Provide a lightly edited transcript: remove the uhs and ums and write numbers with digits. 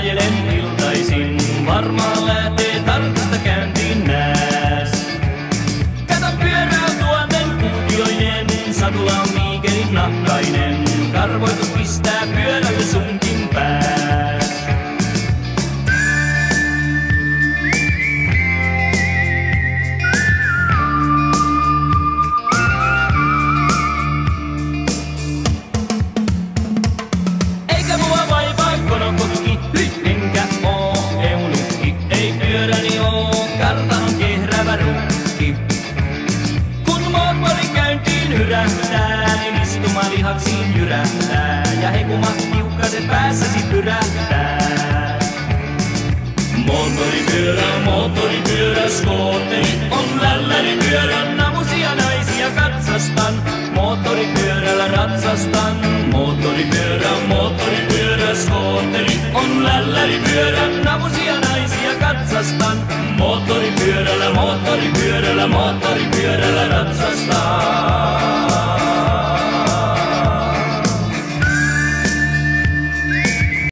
ajelen iltaisin, varmaan lähtee tarkasta käyntiin nääs. Kato pyörää tuonnen kuutioinen, satula on Miikelin nahkainen, karvoitus pistää pyörälle sunkin pääs. Eikä mua vaivaa konokokki, enkä oo eunukki, ei pyöräni oo kartanon kehrävä rukki. Kun moottori käyntiin hyrähtää, niin istumalihaksiin jyrähtää, ja hekumat hiukkaset päässäsi pyrähtää. Moottoripyörä, skootteri on lälläripyörä, namusia naisia katsastan, moottoripyörällä ratsastan. Moottoripyörä, skootteri on lälläripyörä, namusia naisia katsastan, moottoripyörällä ratsastan.